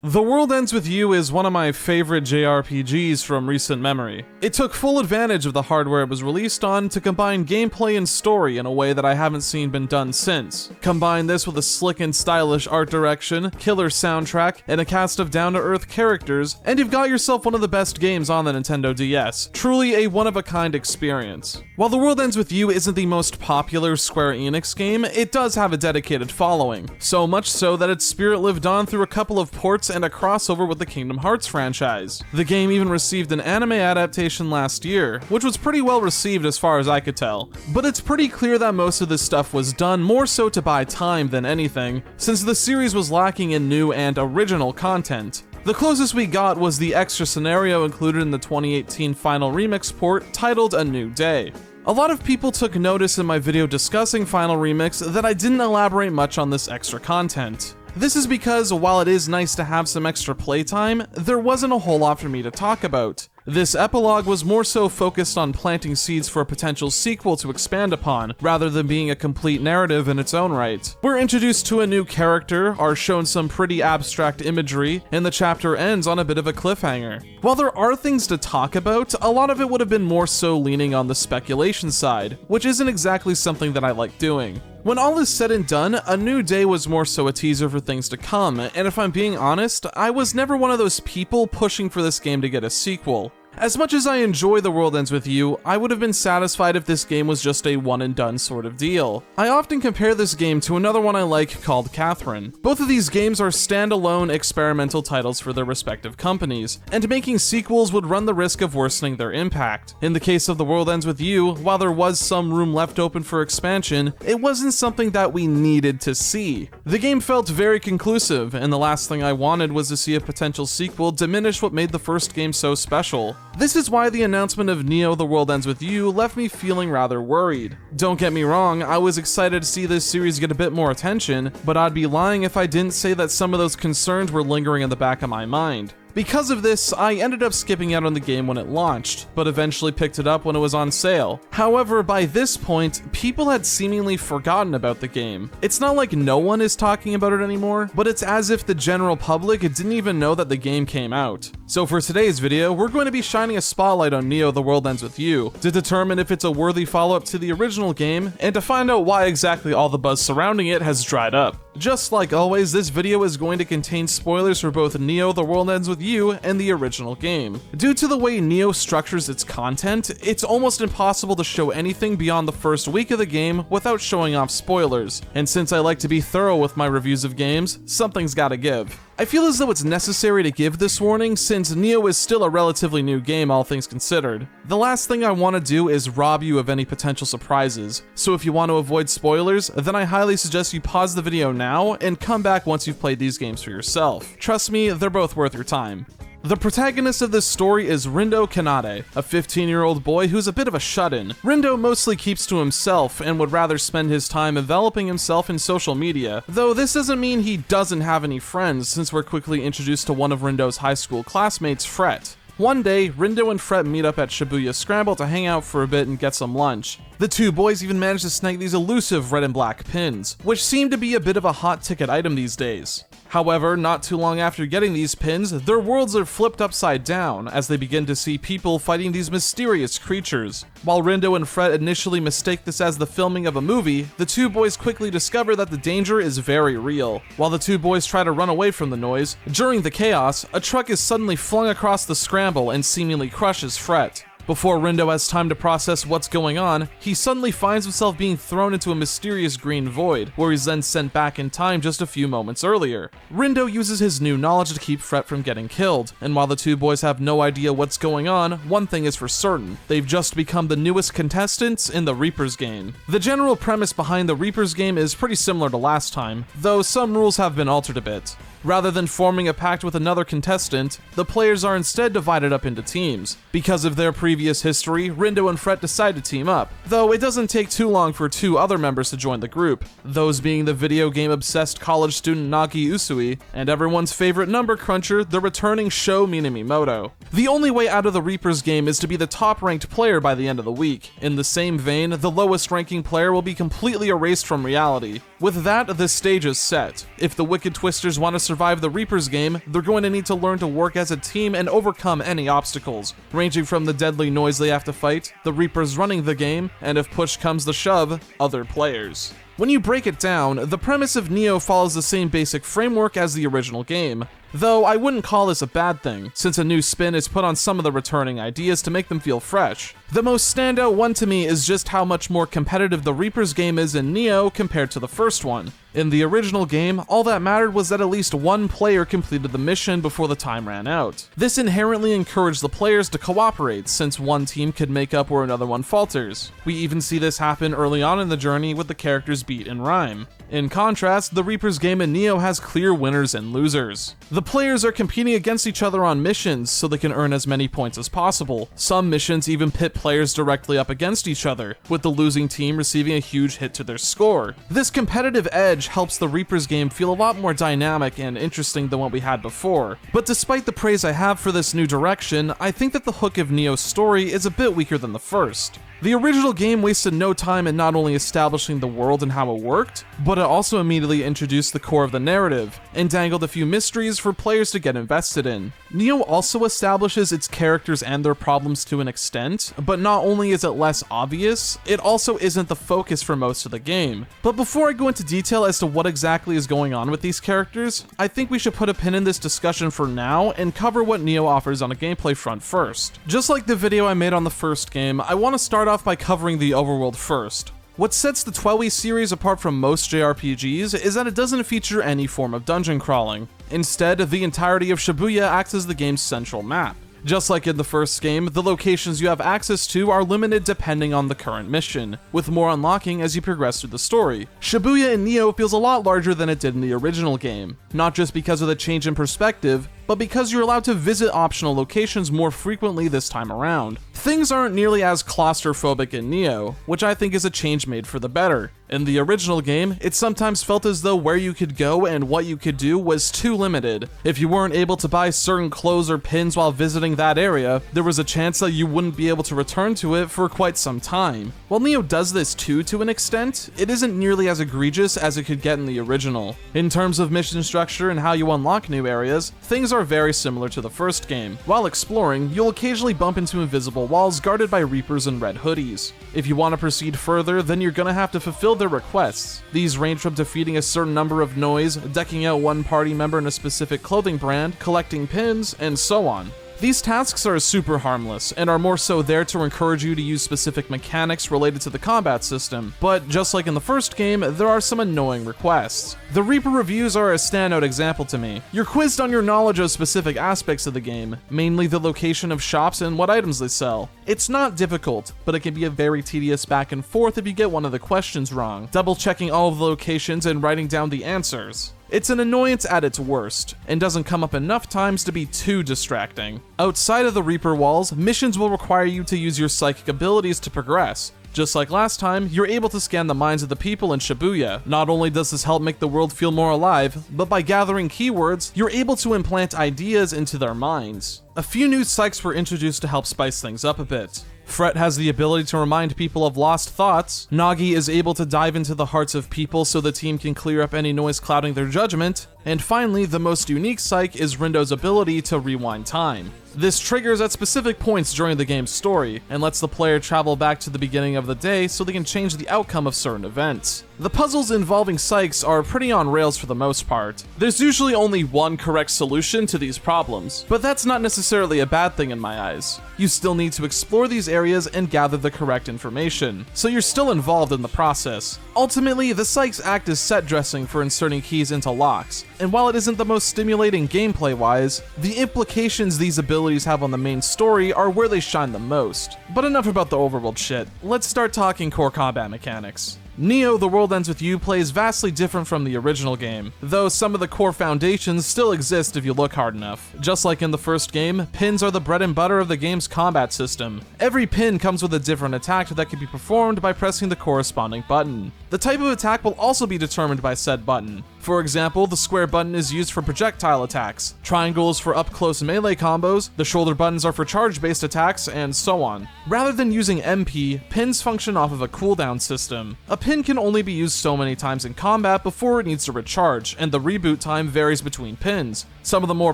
The World Ends With You is one of my favorite JRPGs from recent memory. It took full advantage of the hardware it was released on to combine gameplay and story in a way that I haven't seen been done since. Combine this with a slick and stylish art direction, killer soundtrack, and a cast of down-to-earth characters, and you've got yourself one of the best games on the Nintendo DS. Truly a one-of-a-kind experience. While The World Ends With You isn't the most popular Square Enix game, it does have a dedicated following. So much so that its spirit lived on through a couple of ports and a crossover with the Kingdom Hearts franchise. The game even received an anime adaptation last year, which was pretty well received as far as I could tell. But it's pretty clear that most of this stuff was done more so to buy time than anything, since the series was lacking in new and original content. The closest we got was the extra scenario included in the 2018 Final Remix port titled A New Day. A lot of people took notice in my video discussing Final Remix that I didn't elaborate much on this extra content. This is because, while it is nice to have some extra playtime, there wasn't a whole lot for me to talk about. This epilogue was more so focused on planting seeds for a potential sequel to expand upon, rather than being a complete narrative in its own right. We're introduced to a new character, are shown some pretty abstract imagery, and the chapter ends on a bit of a cliffhanger. While there are things to talk about, a lot of it would have been more so leaning on the speculation side, which isn't exactly something that I like doing. When all is said and done, A New Day was more so a teaser for things to come, and if I'm being honest, I was never one of those people pushing for this game to get a sequel. As much as I enjoy The World Ends With You, I would have been satisfied if this game was just a one-and-done sort of deal. I often compare this game to another one I like called Catherine. Both of these games are standalone experimental titles for their respective companies, and making sequels would run the risk of worsening their impact. In the case of The World Ends With You, while there was some room left open for expansion, it wasn't something that we needed to see. The game felt very conclusive, and the last thing I wanted was to see a potential sequel diminish what made the first game so special. This is why the announcement of Neo The World Ends With You left me feeling rather worried. Don't get me wrong, I was excited to see this series get a bit more attention, but I'd be lying if I didn't say that some of those concerns were lingering in the back of my mind. Because of this, I ended up skipping out on the game when it launched, but eventually picked it up when it was on sale. However, by this point, people had seemingly forgotten about the game. It's not like no one is talking about it anymore, but it's as if the general public didn't even know that the game came out. So for today's video, we're going to be shining a spotlight on Neo The World Ends With You, to determine if it's a worthy follow-up to the original game, and to find out why exactly all the buzz surrounding it has dried up. Just like always, this video is going to contain spoilers for both Neo The World Ends With You and the original game. Due to the way Neo structures its content, it's almost impossible to show anything beyond the first week of the game without showing off spoilers, and since I like to be thorough with my reviews of games, something's gotta give. I feel as though it's necessary to give this warning since Neo is still a relatively new game, all things considered. The last thing I want to do is rob you of any potential surprises, so if you want to avoid spoilers, then I highly suggest you pause the video now and come back once you've played these games for yourself. Trust me, they're both worth your time. The protagonist of this story is Rindo Kanade, a 15-year-old boy who's a bit of a shut-in. Rindo mostly keeps to himself and would rather spend his time enveloping himself in social media, though this doesn't mean he doesn't have any friends since we're quickly introduced to one of Rindo's high school classmates, Fret. One day, Rindo and Fret meet up at Shibuya Scramble to hang out for a bit and get some lunch. The two boys even manage to snag these elusive red and black pins, which seem to be a bit of a hot ticket item these days. However, not too long after getting these pins, their worlds are flipped upside down as they begin to see people fighting these mysterious creatures. While Rindo and Fret initially mistake this as the filming of a movie, the two boys quickly discover that the danger is very real. While the two boys try to run away from the noise, during the chaos, a truck is suddenly flung across the scramble and seemingly crushes Fret. Before Rindo has time to process what's going on, he suddenly finds himself being thrown into a mysterious green void, where he's then sent back in time just a few moments earlier. Rindo uses his new knowledge to keep Fret from getting killed, and while the two boys have no idea what's going on, one thing is for certain: they've just become the newest contestants in the Reaper's game. The general premise behind the Reaper's game is pretty similar to last time, though some rules have been altered a bit. Rather than forming a pact with another contestant, the players are instead divided up into teams. Because of their previous history, Rindo and Fret decide to team up, though it doesn't take too long for two other members to join the group, those being the video game obsessed college student Nagi Usui, and everyone's favorite number cruncher, the returning Sho Minamimoto. The only way out of the Reaper's game is to be the top-ranked player by the end of the week. In the same vein, the lowest-ranking player will be completely erased from reality. With that, the stage is set. If the Wicked Twisters want to survive the Reaper's game, they're going to need to learn to work as a team and overcome any obstacles, ranging from the deadly noise they have to fight, the Reapers running the game, and if push comes to shove, other players. When you break it down, the premise of Nioh follows the same basic framework as the original game, though I wouldn't call this a bad thing, since a new spin is put on some of the returning ideas to make them feel fresh. The most standout one to me is just how much more competitive the Reaper's game is in Nioh compared to the first one. In the original game, all that mattered was that at least one player completed the mission before the time ran out. This inherently encouraged the players to cooperate, since one team could make up where another one falters. We even see this happen early on in the journey with the characters' beat and rhyme. In contrast, the Reaper's game in Nioh has clear winners and losers. The players are competing against each other on missions so they can earn as many points as possible. Some missions even pit players directly up against each other, with the losing team receiving a huge hit to their score. This competitive edge helps the Reaper's game feel a lot more dynamic and interesting than what we had before. But despite the praise I have for this new direction, I think that the hook of Nioh's story is a bit weaker than the first. The original game wasted no time in not only establishing the world and how it worked, but it also immediately introduced the core of the narrative, and dangled a few mysteries for players to get invested in. Nioh also establishes its characters and their problems to an extent, but not only is it less obvious, it also isn't the focus for most of the game. But before I go into detail as to what exactly is going on with these characters, I think we should put a pin in this discussion for now and cover what Nioh offers on a gameplay front first. Just like the video I made on the first game, I want to start off by covering the overworld first. What sets the TWEWY series apart from most JRPGs is that it doesn't feature any form of dungeon crawling. Instead, the entirety of Shibuya acts as the game's central map. Just like in the first game, the locations you have access to are limited depending on the current mission, with more unlocking as you progress through the story. Shibuya in Nioh feels a lot larger than it did in the original game, not just because of the change in perspective, but because you're allowed to visit optional locations more frequently this time around. Things aren't nearly as claustrophobic in Nioh, which I think is a change made for the better. In the original game, it sometimes felt as though where you could go and what you could do was too limited. If you weren't able to buy certain clothes or pins while visiting that area, there was a chance that you wouldn't be able to return to it for quite some time. While Nioh does this too to an extent, it isn't nearly as egregious as it could get in the original. In terms of mission structure and how you unlock new areas, things are very similar to the first game. While exploring, you'll occasionally bump into invisible walls guarded by Reapers and red hoodies. If you want to proceed further, then you're gonna have to fulfill their requests. These range from defeating a certain number of noise, decking out one party member in a specific clothing brand, collecting pins, and so on. These tasks are super harmless, and are more so there to encourage you to use specific mechanics related to the combat system, but just like in the first game, there are some annoying requests. The Reaper reviews are a standout example to me. You're quizzed on your knowledge of specific aspects of the game, mainly the location of shops and what items they sell. It's not difficult, but it can be a very tedious back and forth if you get one of the questions wrong, double checking all of the locations and writing down the answers. It's an annoyance at its worst, and doesn't come up enough times to be too distracting. Outside of the Reaper walls, missions will require you to use your psychic abilities to progress. Just like last time, you're able to scan the minds of the people in Shibuya. Not only does this help make the world feel more alive, but by gathering keywords, you're able to implant ideas into their minds. A few new psychs were introduced to help spice things up a bit. Fret has the ability to remind people of lost thoughts, Nagi is able to dive into the hearts of people so the team can clear up any noise clouding their judgment, and finally, the most unique psych is Rindo's ability to rewind time. This triggers at specific points during the game's story, and lets the player travel back to the beginning of the day so they can change the outcome of certain events. The puzzles involving psychs are pretty on rails for the most part. There's usually only one correct solution to these problems, but that's not necessarily a bad thing in my eyes. You still need to explore these areas and gather the correct information, so you're still involved in the process. Ultimately, the psychs act as set dressing for inserting keys into locks, and while it isn't the most stimulating gameplay-wise, the implications these abilities have on the main story are where they shine the most. But enough about the overworld shit, let's start talking core combat mechanics. Nioh: The World Ends With You plays vastly different from the original game, though some of the core foundations still exist if you look hard enough. Just like in the first game, pins are the bread and butter of the game's combat system. Every pin comes with a different attack that can be performed by pressing the corresponding button. The type of attack will also be determined by said button. For example, the square button is used for projectile attacks, triangle is for up-close melee combos, the shoulder buttons are for charge-based attacks, and so on. Rather than using MP, pins function off of a cooldown system. A pin can only be used so many times in combat before it needs to recharge, and the reboot time varies between pins. Some of the more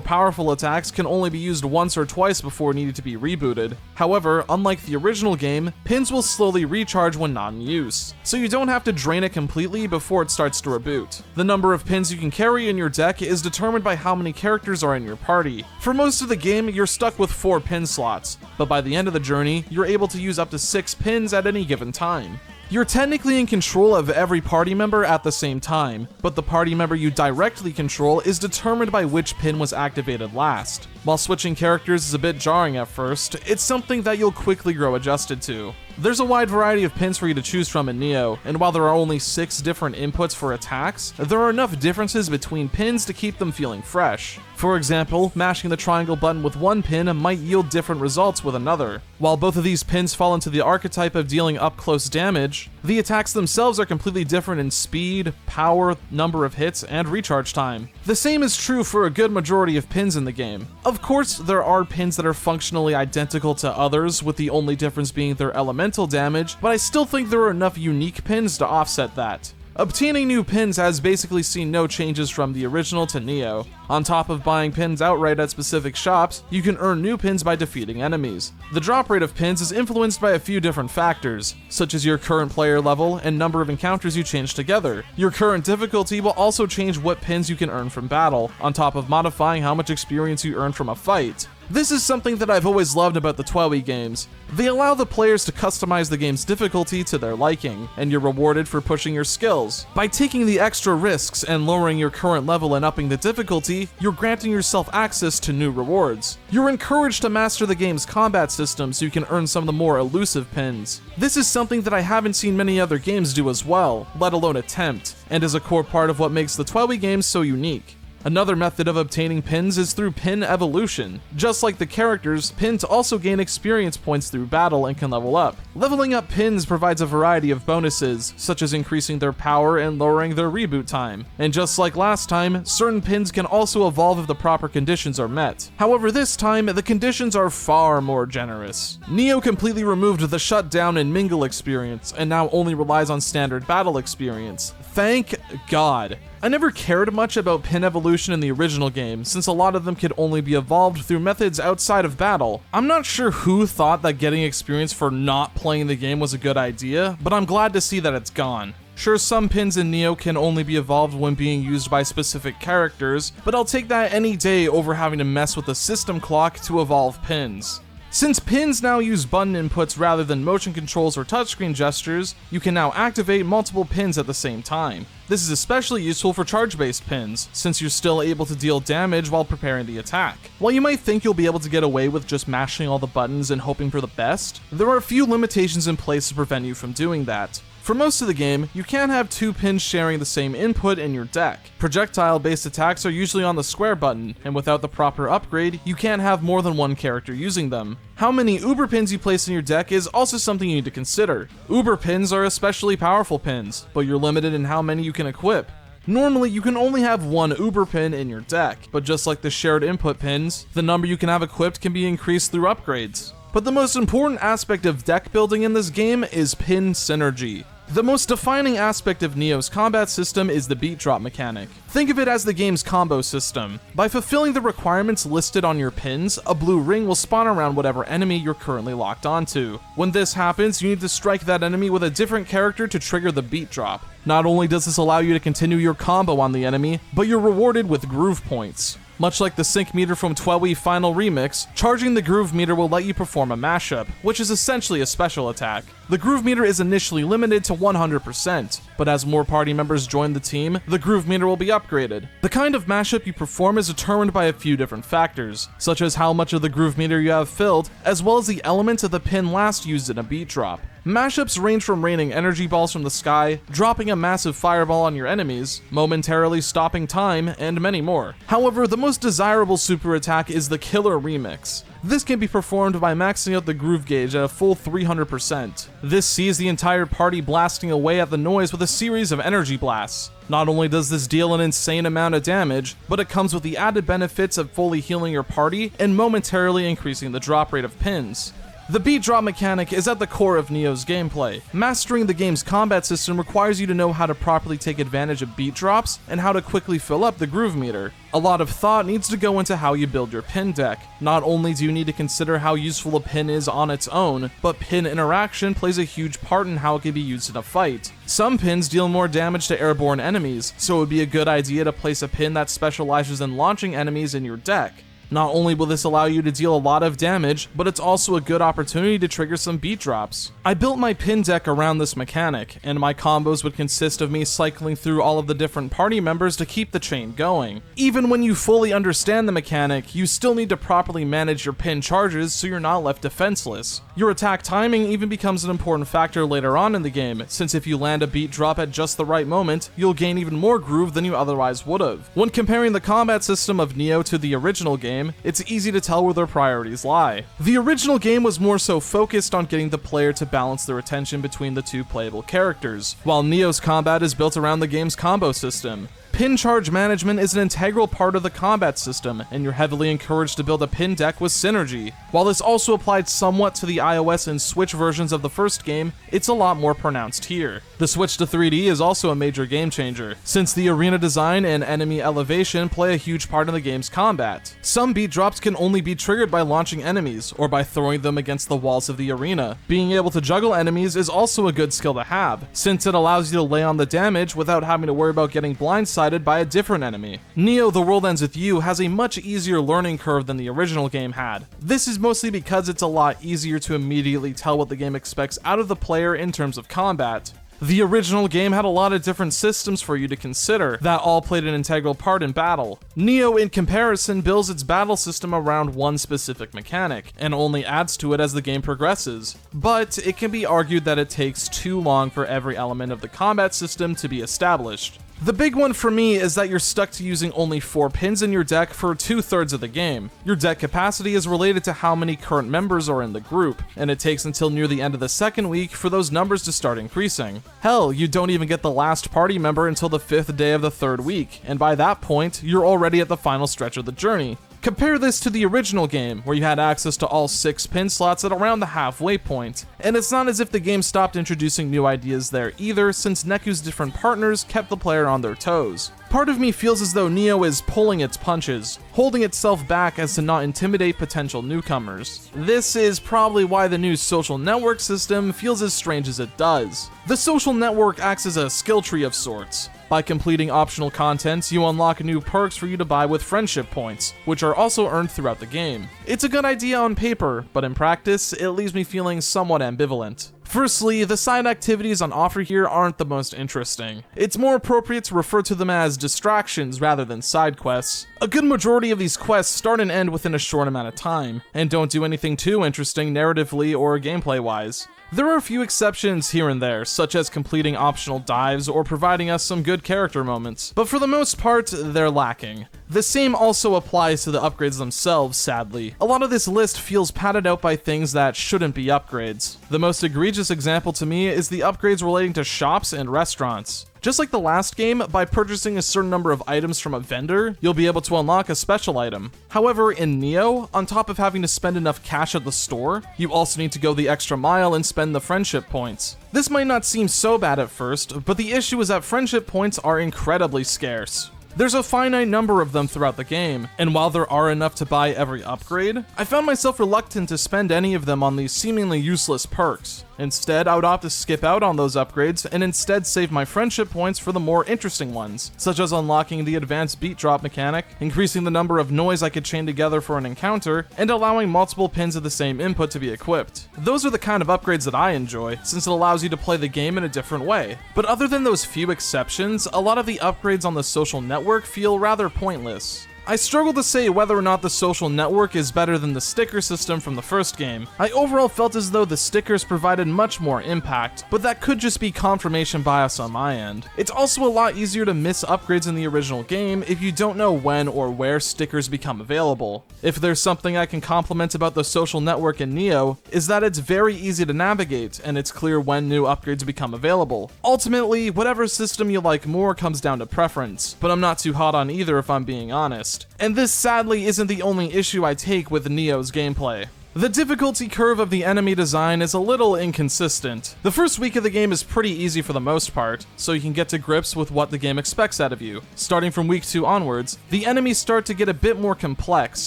powerful attacks can only be used once or twice before needing to be rebooted. However, unlike the original game, pins will slowly recharge when not in use, so you don't have to drain it completely before it starts to reboot. The number of pins you can carry in your deck is determined by how many characters are in your party. For most of the game, you're stuck with 4 pin slots, but by the end of the journey, you're able to use up to 6 pins at any given time. You're technically in control of every party member at the same time, but the party member you directly control is determined by which pin was activated last. While switching characters is a bit jarring at first, it's something that you'll quickly grow adjusted to. There's a wide variety of pins for you to choose from in Nioh, and while there are only 6 different inputs for attacks, there are enough differences between pins to keep them feeling fresh. For example, mashing the triangle button with one pin might yield different results with another. While both of these pins fall into the archetype of dealing up-close damage, the attacks themselves are completely different in speed, power, number of hits, and recharge time. The same is true for a good majority of pins in the game. Of course, there are pins that are functionally identical to others, with the only difference being their elemental damage, but I still think there are enough unique pins to offset that. Obtaining new pins has basically seen no changes from the original to Nioh. On top of buying pins outright at specific shops, you can earn new pins by defeating enemies. The drop rate of pins is influenced by a few different factors, such as your current player level and number of encounters you change together. Your current difficulty will also change what pins you can earn from battle, on top of modifying how much experience you earn from a fight. This is something that I've always loved about the TWEWY games. They allow the players to customize the game's difficulty to their liking, and you're rewarded for pushing your skills. By taking the extra risks and lowering your current level and upping the difficulty, you're granting yourself access to new rewards. You're encouraged to master the game's combat system so you can earn some of the more elusive pins. This is something that I haven't seen many other games do as well, let alone attempt, and is a core part of what makes the TWEWY games so unique. Another method of obtaining pins is through pin evolution. Just like the characters, pins also gain experience points through battle and can level up. Leveling up pins provides a variety of bonuses, such as increasing their power and lowering their reboot time. And just like last time, certain pins can also evolve if the proper conditions are met. However, this time, the conditions are far more generous. Nioh completely removed the shutdown and mingle experience, and now only relies on standard battle experience. Thank God. I never cared much about pin evolution in the original game, since a lot of them could only be evolved through methods outside of battle. I'm not sure who thought that getting experience for not playing the game was a good idea, but I'm glad to see that it's gone. Sure, some pins in Nioh can only be evolved when being used by specific characters, but I'll take that any day over having to mess with a system clock to evolve pins. Since pins now use button inputs rather than motion controls or touchscreen gestures, you can now activate multiple pins at the same time. This is especially useful for charge-based pins, since you're still able to deal damage while preparing the attack. While you might think you'll be able to get away with just mashing all the buttons and hoping for the best, there are a few limitations in place to prevent you from doing that. For most of the game, you can't have 2 pins sharing the same input in your deck. Projectile-based attacks are usually on the square button, and without the proper upgrade, you can't have more than one character using them. How many Uber pins you place in your deck is also something you need to consider. Uber pins are especially powerful pins, but you're limited in how many you can equip. Normally, you can only have one Uber pin in your deck, but just like the shared input pins, the number you can have equipped can be increased through upgrades. But the most important aspect of deck building in this game is pin synergy. The most defining aspect of Nioh's combat system is the beat drop mechanic. Think of it as the game's combo system. By fulfilling the requirements listed on your pins, a blue ring will spawn around whatever enemy you're currently locked onto. When this happens, you need to strike that enemy with a different character to trigger the beat drop. Not only does this allow you to continue your combo on the enemy, but you're rewarded with groove points. Much like the sync meter from TWEWY Final Remix, charging the groove meter will let you perform a mashup, which is essentially a special attack. The groove meter is initially limited to 100%, but as more party members join the team, the groove meter will be upgraded. The kind of mashup you perform is determined by a few different factors, such as how much of the groove meter you have filled, as well as the element of the pin last used in a beat drop. Mashups range from raining energy balls from the sky, dropping a massive fireball on your enemies, momentarily stopping time, and many more. However, the most desirable super attack is the Killer Remix. This can be performed by maxing out the groove gauge at a full 300%. This sees the entire party blasting away at the noise with a series of energy blasts. Not only does this deal an insane amount of damage, but it comes with the added benefits of fully healing your party and momentarily increasing the drop rate of pins. The beat drop mechanic is at the core of Nioh's gameplay. Mastering the game's combat system requires you to know how to properly take advantage of beat drops and how to quickly fill up the groove meter. A lot of thought needs to go into how you build your pin deck. Not only do you need to consider how useful a pin is on its own, but pin interaction plays a huge part in how it can be used in a fight. Some pins deal more damage to airborne enemies, so it would be a good idea to place a pin that specializes in launching enemies in your deck. Not only will this allow you to deal a lot of damage, but it's also a good opportunity to trigger some beat drops. I built my pin deck around this mechanic, and my combos would consist of me cycling through all of the different party members to keep the chain going. Even when you fully understand the mechanic, you still need to properly manage your pin charges so you're not left defenseless. Your attack timing even becomes an important factor later on in the game, since if you land a beat drop at just the right moment, you'll gain even more groove than you otherwise would've. When comparing the combat system of Nioh to the original game, it's easy to tell where their priorities lie. The original game was more so focused on getting the player to balance their attention between the two playable characters, while Nioh's combat is built around the game's combo system. Pin charge management is an integral part of the combat system, and you're heavily encouraged to build a pin deck with synergy. While this also applied somewhat to the iOS and Switch versions of the first game, it's a lot more pronounced here. The switch to 3D is also a major game changer, since the arena design and enemy elevation play a huge part in the game's combat. Some beat drops can only be triggered by launching enemies, or by throwing them against the walls of the arena. Being able to juggle enemies is also a good skill to have, since it allows you to lay on the damage without having to worry about getting blindsided by a different enemy. Nioh The World Ends With You has a much easier learning curve than the original game had. This is mostly because it's a lot easier to immediately tell what the game expects out of the player in terms of combat. The original game had a lot of different systems for you to consider that all played an integral part in battle. Nioh, in comparison, builds its battle system around one specific mechanic, and only adds to it as the game progresses. But it can be argued that it takes too long for every element of the combat system to be established. The big one for me is that you're stuck to using only 4 pins in your deck for 2/3 of the game. Your deck capacity is related to how many current members are in the group, and it takes until near the end of the second week for those numbers to start increasing. Hell, you don't even get the last party member until the 5th day of the 3rd week, and by that point, you're already at the final stretch of the journey. Compare this to the original game, where you had access to all 6 pin slots at around the halfway point, and it's not as if the game stopped introducing new ideas there either, since Neku's different partners kept the player on their toes. Part of me feels as though Nioh is pulling its punches, holding itself back as to not intimidate potential newcomers. This is probably why the new social network system feels as strange as it does. The social network acts as a skill tree of sorts. By completing optional contents, you unlock new perks for you to buy with friendship points, which are also earned throughout the game. It's a good idea on paper, but in practice, it leaves me feeling somewhat ambivalent. Firstly, the side activities on offer here aren't the most interesting. It's more appropriate to refer to them as distractions rather than side quests. A good majority of these quests start and end within a short amount of time, and don't do anything too interesting narratively or gameplay-wise. There are a few exceptions here and there, such as completing optional dives or providing us some good character moments, but for the most part, they're lacking. The same also applies to the upgrades themselves, sadly. A lot of this list feels padded out by things that shouldn't be upgrades. The most egregious example to me is the upgrades relating to shops and restaurants. Just like the last game, by purchasing a certain number of items from a vendor, you'll be able to unlock a special item. However, in Nioh, on top of having to spend enough cash at the store, you also need to go the extra mile and spend the friendship points. This might not seem so bad at first, but the issue is that friendship points are incredibly scarce. There's a finite number of them throughout the game, and while there are enough to buy every upgrade, I found myself reluctant to spend any of them on these seemingly useless perks. Instead, I would opt to skip out on those upgrades and instead save my friendship points for the more interesting ones, such as unlocking the advanced beat drop mechanic, increasing the number of noise I could chain together for an encounter, and allowing multiple pins of the same input to be equipped. Those are the kind of upgrades that I enjoy, since it allows you to play the game in a different way. But other than those few exceptions, a lot of the upgrades on the social network feel rather pointless. I struggle to say whether or not the social network is better than the sticker system from the first game. I overall felt as though the stickers provided much more impact, but that could just be confirmation bias on my end. It's also a lot easier to miss upgrades in the original game if you don't know when or where stickers become available. If there's something I can compliment about the social network in Neo, is that it's very easy to navigate, and it's clear when new upgrades become available. Ultimately, whatever system you like more comes down to preference, but I'm not too hot on either if I'm being honest. And this sadly isn't the only issue I take with Neo's gameplay. The difficulty curve of the enemy design is a little inconsistent. The first week of the game is pretty easy for the most part, so you can get to grips with what the game expects out of you. Starting from week 2 onwards, the enemies start to get a bit more complex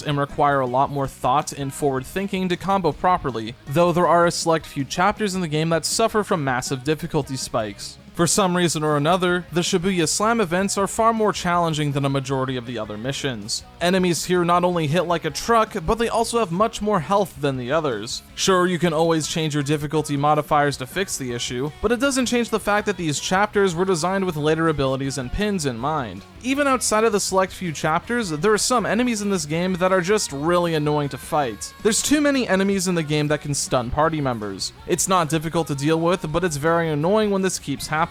and require a lot more thought and forward thinking to combo properly, though there are a select few chapters in the game that suffer from massive difficulty spikes. For some reason or another, the Shibuya Slam events are far more challenging than a majority of the other missions. Enemies here not only hit like a truck, but they also have much more health than the others. Sure, you can always change your difficulty modifiers to fix the issue, but it doesn't change the fact that these chapters were designed with later abilities and pins in mind. Even outside of the select few chapters, there are some enemies in this game that are just really annoying to fight. There's too many enemies in the game that can stun party members. It's not difficult to deal with, but it's very annoying when this keeps happening.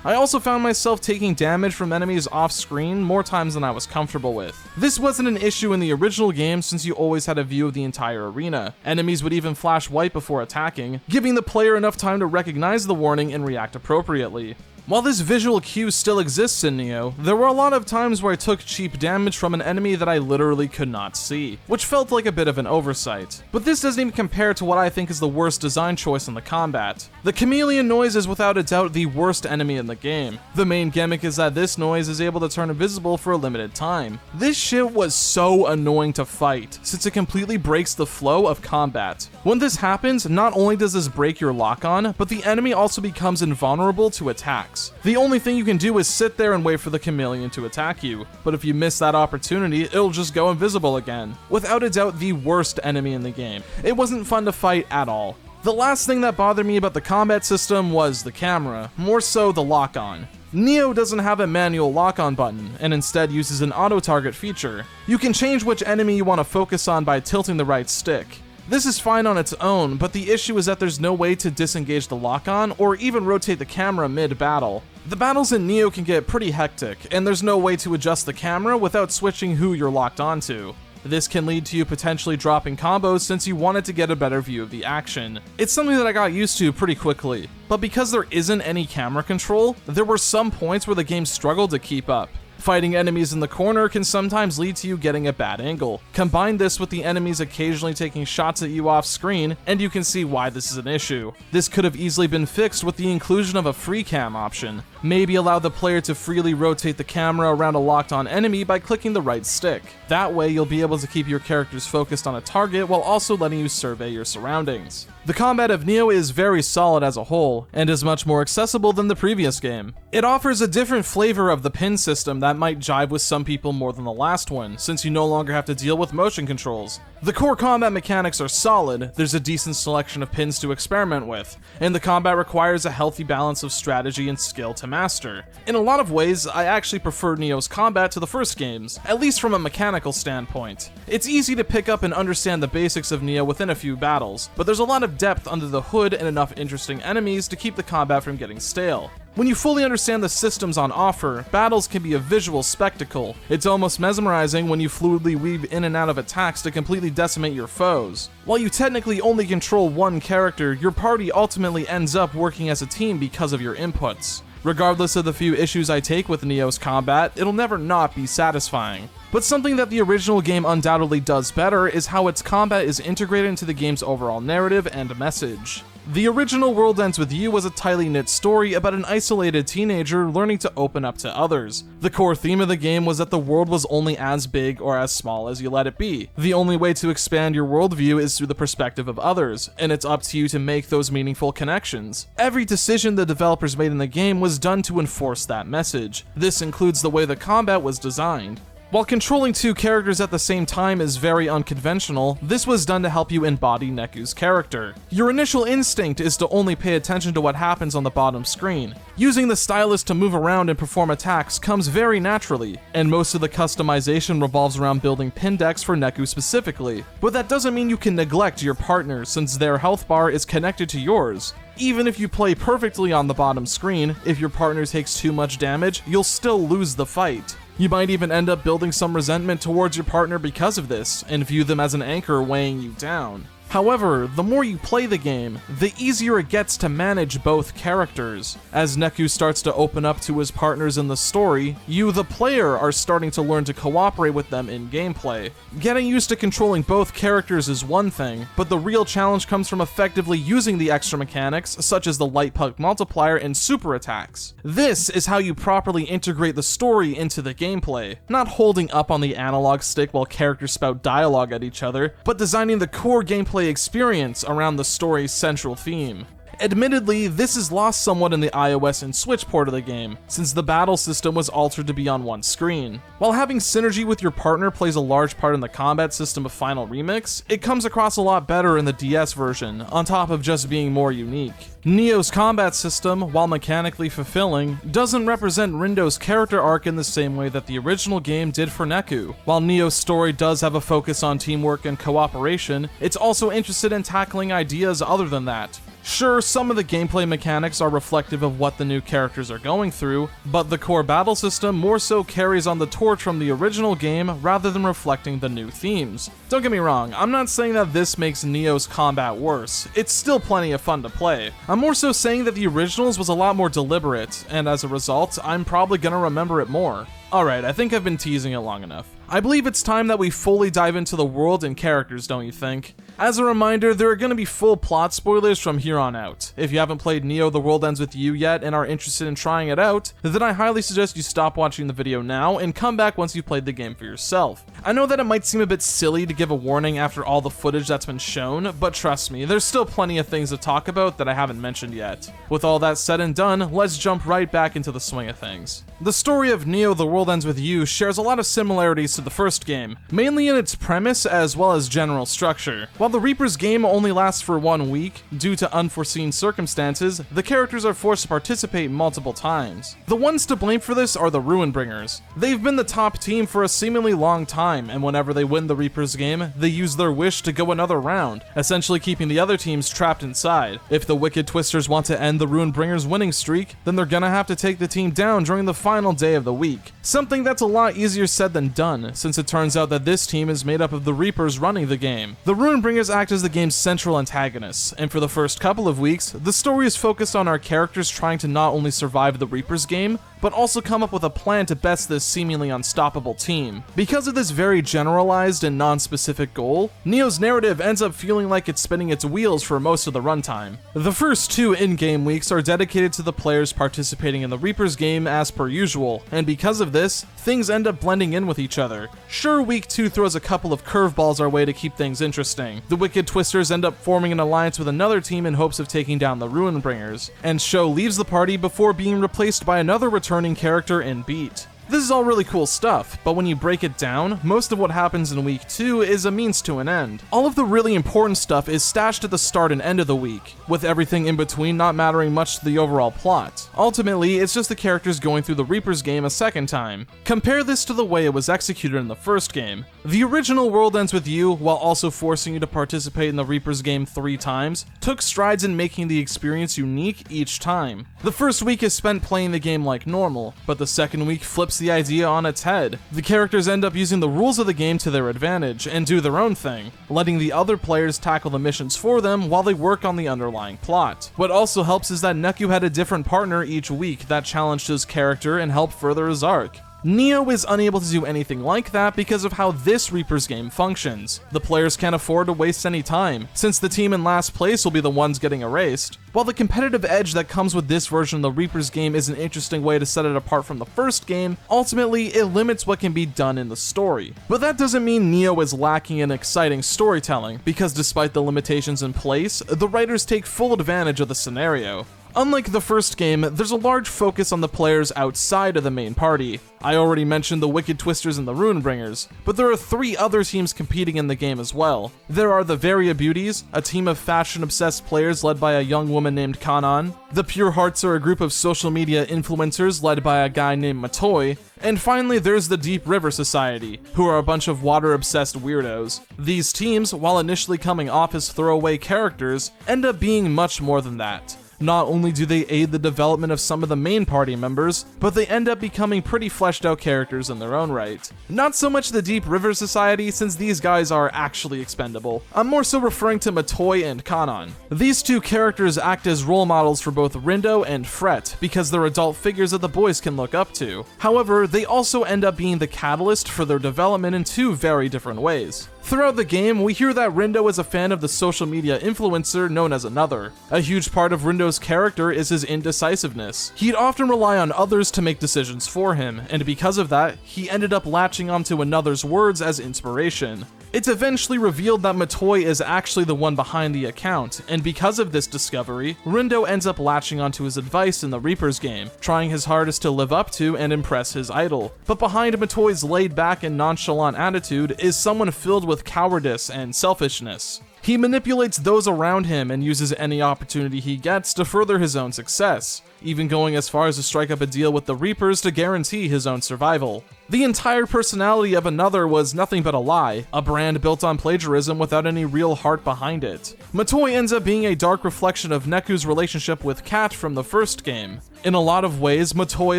I also found myself taking damage from enemies off screen more times than I was comfortable with. This wasn't an issue in the original game since you always had a view of the entire arena. Enemies would even flash white before attacking, giving the player enough time to recognize the warning and react appropriately. While this visual cue still exists in Neo, there were a lot of times where I took cheap damage from an enemy that I literally could not see, which felt like a bit of an oversight. But this doesn't even compare to what I think is the worst design choice in the combat. The chameleon noise is without a doubt the worst enemy in the game. The main gimmick is that this noise is able to turn invisible for a limited time. This shit was so annoying to fight, since it completely breaks the flow of combat. When this happens, not only does this break your lock-on, but the enemy also becomes invulnerable to attacks. The only thing you can do is sit there and wait for the chameleon to attack you, but if you miss that opportunity, it'll just go invisible again. Without a doubt, the worst enemy in the game. It wasn't fun to fight at all. The last thing that bothered me about the combat system was the camera, more so the lock-on. Neo doesn't have a manual lock-on button, and instead uses an auto-target feature. You can change which enemy you want to focus on by tilting the right stick. This is fine on its own, but the issue is that there's no way to disengage the lock-on or even rotate the camera mid-battle. The battles in Neo can get pretty hectic, and there's no way to adjust the camera without switching who you're locked onto. This can lead to you potentially dropping combos since you wanted to get a better view of the action. It's something that I got used to pretty quickly, but because there isn't any camera control, there were some points where the game struggled to keep up. Fighting enemies in the corner can sometimes lead to you getting a bad angle. Combine this with the enemies occasionally taking shots at you off screen, and you can see why this is an issue. This could have easily been fixed with the inclusion of a free cam option. Maybe allow the player to freely rotate the camera around a locked on enemy by clicking the right stick. That way you'll be able to keep your characters focused on a target while also letting you survey your surroundings. The combat of Neo is very solid as a whole, and is much more accessible than the previous game. It offers a different flavor of the pin system that might jive with some people more than the last one, since you no longer have to deal with motion controls. The core combat mechanics are solid, there's a decent selection of pins to experiment with, and the combat requires a healthy balance of strategy and skill to master. In a lot of ways, I actually prefer Neo's combat to the first games, at least from a mechanical standpoint. It's easy to pick up and understand the basics of Neo within a few battles, but there's a lot of depth under the hood and enough interesting enemies to keep the combat from getting stale. When you fully understand the systems on offer, battles can be a visual spectacle. It's almost mesmerizing when you fluidly weave in and out of attacks to completely decimate your foes. While you technically only control one character, your party ultimately ends up working as a team because of your inputs. Regardless of the few issues I take with Neo's combat, it'll never not be satisfying. But something that the original game undoubtedly does better is how its combat is integrated into the game's overall narrative and message. The original World Ends With You was a tightly knit story about an isolated teenager learning to open up to others. The core theme of the game was that the world was only as big or as small as you let it be. The only way to expand your worldview is through the perspective of others, and it's up to you to make those meaningful connections. Every decision the developers made in the game was done to enforce that message. This includes the way the combat was designed. While controlling two characters at the same time is very unconventional, this was done to help you embody Neku's character. Your initial instinct is to only pay attention to what happens on the bottom screen. Using the stylus to move around and perform attacks comes very naturally, and most of the customization revolves around building pin decks for Neku specifically. But that doesn't mean you can neglect your partner, since their health bar is connected to yours. Even if you play perfectly on the bottom screen, if your partner takes too much damage, you'll still lose the fight. You might even end up building some resentment towards your partner because of this, and view them as an anchor weighing you down. However, the more you play the game, the easier it gets to manage both characters. As Neku starts to open up to his partners in the story, you, the player, are starting to learn to cooperate with them in gameplay. Getting used to controlling both characters is one thing, but the real challenge comes from effectively using the extra mechanics, such as the light puck multiplier and super attacks. This is how you properly integrate the story into the gameplay, not holding up on the analog stick while characters spout dialogue at each other, but designing the core gameplay experience around the story's central theme. Admittedly, this is lost somewhat in the iOS and Switch port of the game, since the battle system was altered to be on one screen. While having synergy with your partner plays a large part in the combat system of Final Remix, it comes across a lot better in the DS version, on top of just being more unique. Neo's combat system, while mechanically fulfilling, doesn't represent Rindo's character arc in the same way that the original game did for Neku. While Neo's story does have a focus on teamwork and cooperation, it's also interested in tackling ideas other than that. Sure, some of the gameplay mechanics are reflective of what the new characters are going through, but the core battle system more so carries on the torch from the original game rather than reflecting the new themes. Don't get me wrong, I'm not saying that this makes Neo's combat worse, it's still plenty of fun to play. I'm more so saying that the originals was a lot more deliberate, and as a result, I'm probably gonna remember it more. Alright, I think I've been teasing it long enough. I believe it's time that we fully dive into the world and characters, don't you think? As a reminder, there are going to be full plot spoilers from here on out. If you haven't played Neo The World Ends With You yet and are interested in trying it out, then I highly suggest you stop watching the video now and come back once you've played the game for yourself. I know that it might seem a bit silly to give a warning after all the footage that's been shown, but trust me, there's still plenty of things to talk about that I haven't mentioned yet. With all that said and done, let's jump right back into the swing of things. The story of Neo The World Ends With You shares a lot of similarities to the first game, mainly in its premise as well as general structure. While the Reaper's game only lasts for 1 week, due to unforeseen circumstances, the characters are forced to participate multiple times. The ones to blame for this are the Ruinbringers. They've been the top team for a seemingly long time, and whenever they win the Reaper's game, they use their wish to go another round, essentially keeping the other teams trapped inside. If the Wicked Twisters want to end the Ruinbringers' winning streak, then they're gonna have to take the team down during the final day of the week. Something that's a lot easier said than done, since it turns out that this team is made up of the Reapers running the game. The Ruinbringers act as the game's central antagonists, and for the first couple of weeks, the story is focused on our characters trying to not only survive the Reaper's game, but also come up with a plan to best this seemingly unstoppable team. Because of this very generalized and non-specific goal, Neo's narrative ends up feeling like it's spinning its wheels for most of the runtime. The first 2 in-game weeks are dedicated to the players participating in the Reaper's game as per usual, and because of this, things end up blending in with each other. Sure, week 2 throws a couple of curveballs our way to keep things interesting. The Wicked Twisters end up forming an alliance with another team in hopes of taking down the Ruinbringers, and Sho leaves the party before being replaced by another returning character in Beat. This is all really cool stuff, but when you break it down, most of what happens in week 2 is a means to an end. All of the really important stuff is stashed at the start and end of the week, with everything in between not mattering much to the overall plot. Ultimately, it's just the characters going through the Reaper's game a second time. Compare this to the way it was executed in the first game. The original World Ends With You, while also forcing you to participate in the Reaper's game 3 times, took strides in making the experience unique each time. The first week is spent playing the game like normal, but the second week flips the idea on its head. The characters end up using the rules of the game to their advantage and do their own thing, letting the other players tackle the missions for them while they work on the underlying plot. What also helps is that Neku had a different partner each week that challenged his character and helped further his arc. Neo is unable to do anything like that because of how this Reaper's game functions. The players can't afford to waste any time, since the team in last place will be the ones getting erased. While the competitive edge that comes with this version of the Reaper's game is an interesting way to set it apart from the first game, ultimately it limits what can be done in the story. But that doesn't mean Neo is lacking in exciting storytelling, because despite the limitations in place, the writers take full advantage of the scenario. Unlike the first game, there's a large focus on the players outside of the main party. I already mentioned the Wicked Twisters and the Runebringers, but there are 3 other teams competing in the game as well. There are the Varia Beauties, a team of fashion-obsessed players led by a young woman named Kanan. The Pure Hearts are a group of social media influencers led by a guy named Matoi. And finally, there's the Deep River Society, who are a bunch of water-obsessed weirdos. These teams, while initially coming off as throwaway characters, end up being much more than that. Not only do they aid the development of some of the main party members, but they end up becoming pretty fleshed out characters in their own right. Not so much the Deep River Society, since these guys are actually expendable. I'm more so referring to Matoi and Kanan. These 2 characters act as role models for both Rindo and Fret, because they're adult figures that the boys can look up to. However, they also end up being the catalyst for their development in 2 very different ways. Throughout the game, we hear that Rindo is a fan of the social media influencer known as Another. A huge part of Rindo's character is his indecisiveness. He'd often rely on others to make decisions for him, and because of that, he ended up latching onto Another's words as inspiration. It's eventually revealed that Matoi is actually the one behind the account, and because of this discovery, Rindo ends up latching onto his advice in the Reaper's game, trying his hardest to live up to and impress his idol. But behind Matoi's laid-back and nonchalant attitude is someone filled with cowardice and selfishness. He manipulates those around him and uses any opportunity he gets to further his own success, even going as far as to strike up a deal with the Reapers to guarantee his own survival. The entire personality of Another was nothing but a lie, a brand built on plagiarism without any real heart behind it. Matoi ends up being a dark reflection of Neku's relationship with Kat from the first game. In a lot of ways, Matoi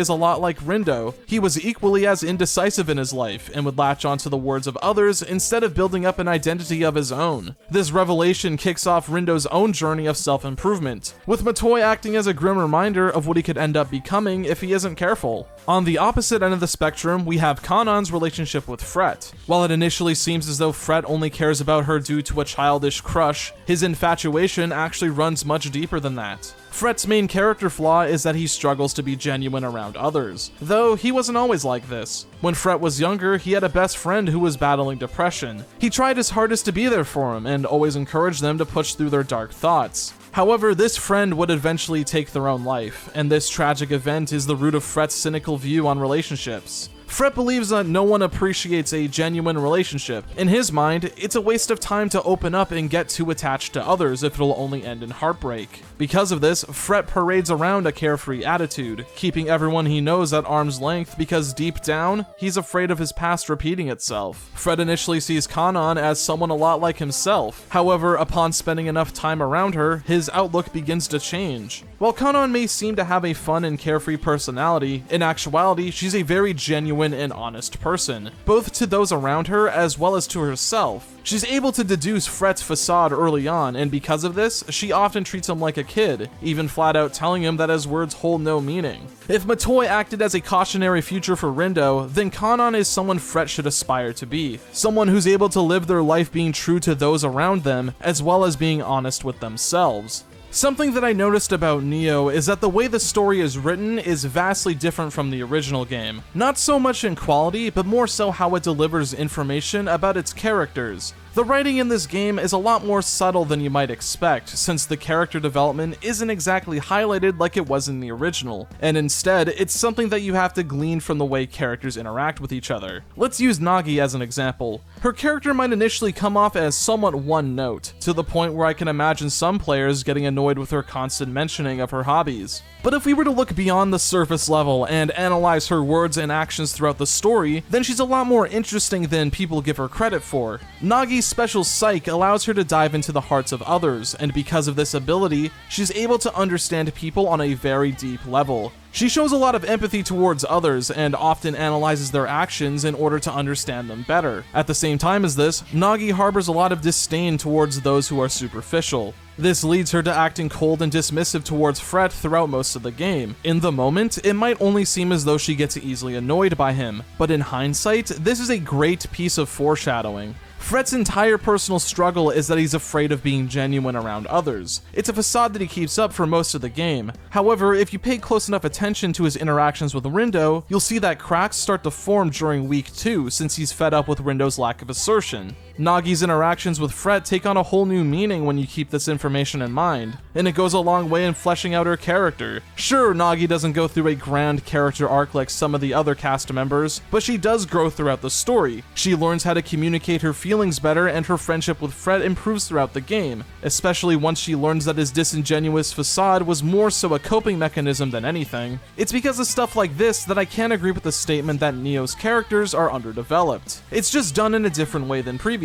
is a lot like Rindo. He was equally as indecisive in his life, and would latch onto the words of others instead of building up an identity of his own. This revelation kicks off Rindo's own journey of self-improvement, with Matoi acting as a grim reminder of what he could end up becoming if he isn't careful. On the opposite end of the spectrum, we have Kanan's relationship with Fret. While it initially seems as though Fret only cares about her due to a childish crush, his infatuation actually runs much deeper than that. Fret's main character flaw is that he struggles to be genuine around others, though he wasn't always like this. When Fret was younger, he had a best friend who was battling depression. He tried his hardest to be there for him and always encouraged them to push through their dark thoughts. However, this friend would eventually take their own life, and this tragic event is the root of Fret's cynical view on relationships. Fret believes that no one appreciates a genuine relationship. In his mind, it's a waste of time to open up and get too attached to others if it'll only end in heartbreak. Because of this, Fret parades around a carefree attitude, keeping everyone he knows at arm's length because deep down, he's afraid of his past repeating itself. Fret initially sees Kanan as someone a lot like himself. However, upon spending enough time around her, his outlook begins to change. While Kanan may seem to have a fun and carefree personality, in actuality, she's a very genuine and honest person, both to those around her as well as to herself. She's able to deduce Fret's facade early on, and because of this, she often treats him like a kid, even flat out telling him that his words hold no meaning. If Matoi acted as a cautionary future for Rindo, then Kanan is someone Fret should aspire to be. Someone who's able to live their life being true to those around them, as well as being honest with themselves. Something that I noticed about Neo is that the way the story is written is vastly different from the original game. Not so much in quality, but more so how it delivers information about its characters. The writing in this game is a lot more subtle than you might expect, since the character development isn't exactly highlighted like it was in the original, and instead, it's something that you have to glean from the way characters interact with each other. Let's use Nagi as an example. Her character might initially come off as somewhat one-note, to the point where I can imagine some players getting annoyed with her constant mentioning of her hobbies. But if we were to look beyond the surface level and analyze her words and actions throughout the story, then she's a lot more interesting than people give her credit for. Nagi's special psych allows her to dive into the hearts of others, and because of this ability, she's able to understand people on a very deep level. She shows a lot of empathy towards others and often analyzes their actions in order to understand them better. At the same time as this, Nagi harbors a lot of disdain towards those who are superficial. This leads her to acting cold and dismissive towards Fret throughout most of the game. In the moment, it might only seem as though she gets easily annoyed by him, but in hindsight, this is a great piece of foreshadowing. Fret's entire personal struggle is that he's afraid of being genuine around others. It's a facade that he keeps up for most of the game. However, if you pay close enough attention to his interactions with Rindo, you'll see that cracks start to form during week 2 since he's fed up with Rindo's lack of assertion. Nagi's interactions with Fret take on a whole new meaning when you keep this information in mind, and it goes a long way in fleshing out her character. Sure, Nagi doesn't go through a grand character arc like some of the other cast members, but she does grow throughout the story. She learns how to communicate her feelings better, and her friendship with Fret improves throughout the game, especially once she learns that his disingenuous facade was more so a coping mechanism than anything. It's because of stuff like this that I can't agree with the statement that Neo's characters are underdeveloped. It's just done in a different way than previously.